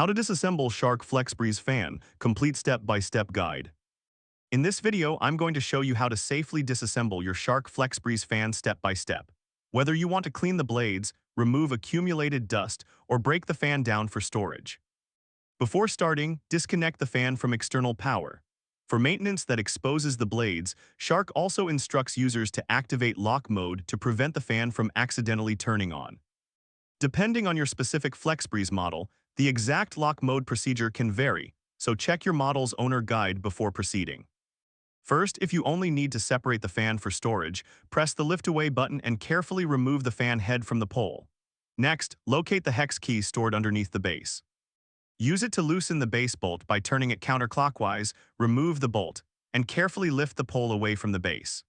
How to disassemble Shark FlexBreeze fan, complete step-by-step guide. In this video, I'm going to show you how to safely disassemble your Shark FlexBreeze fan step-by-step. Whether you want to clean the blades, remove accumulated dust, or break the fan down for storage. Before starting, disconnect the fan from external power. For maintenance that exposes the blades, Shark also instructs users to activate lock mode to prevent the fan from accidentally turning on. Depending on your specific FlexBreeze model, the exact lock mode procedure can vary, so check your model's owner guide before proceeding. First, if you only need to separate the fan for storage, press the lift away button and carefully remove the fan head from the pole. Next, locate the hex key stored underneath the base. Use it to loosen the base bolt by turning it counterclockwise, remove the bolt, and carefully lift the pole away from the base.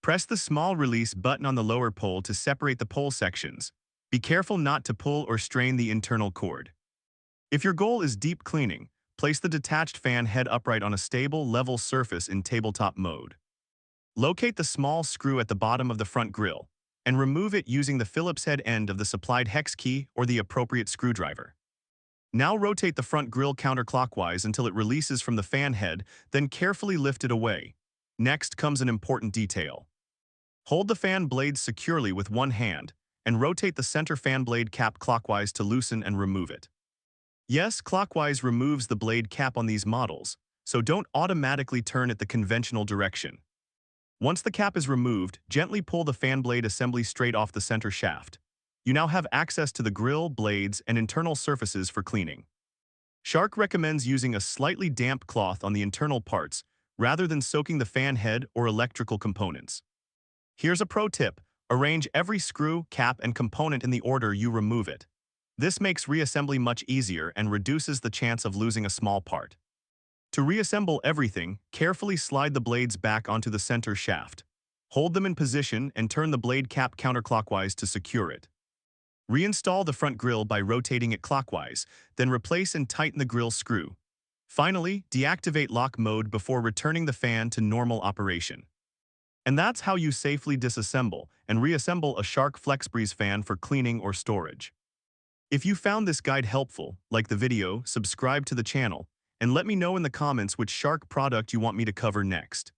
Press the small release button on the lower pole to separate the pole sections. Be careful not to pull or strain the internal cord. If your goal is deep cleaning, place the detached fan head upright on a stable, level surface in tabletop mode. Locate the small screw at the bottom of the front grille, and remove it using the Phillips head end of the supplied hex key or the appropriate screwdriver. Now rotate the front grille counterclockwise until it releases from the fan head, then carefully lift it away. Next comes an important detail. Hold the fan blades securely with one hand, and rotate the center fan blade cap clockwise to loosen and remove it. Yes, clockwise removes the blade cap on these models, so don't automatically turn it the conventional direction. Once the cap is removed, gently pull the fan blade assembly straight off the center shaft. You now have access to the grille, blades, and internal surfaces for cleaning. Shark recommends using a slightly damp cloth on the internal parts rather than soaking the fan head or electrical components. Here's a pro tip: arrange every screw, cap, and component in the order you remove it. This makes reassembly much easier and reduces the chance of losing a small part. To reassemble everything, carefully slide the blades back onto the center shaft. Hold them in position and turn the blade cap counterclockwise to secure it. Reinstall the front grille by rotating it clockwise, then replace and tighten the grille screw. Finally, deactivate lock mode before returning the fan to normal operation. And that's how you safely disassemble and reassemble a Shark FlexBreeze fan for cleaning or storage. If you found this guide helpful, like the video, subscribe to the channel, and let me know in the comments which Shark product you want me to cover next.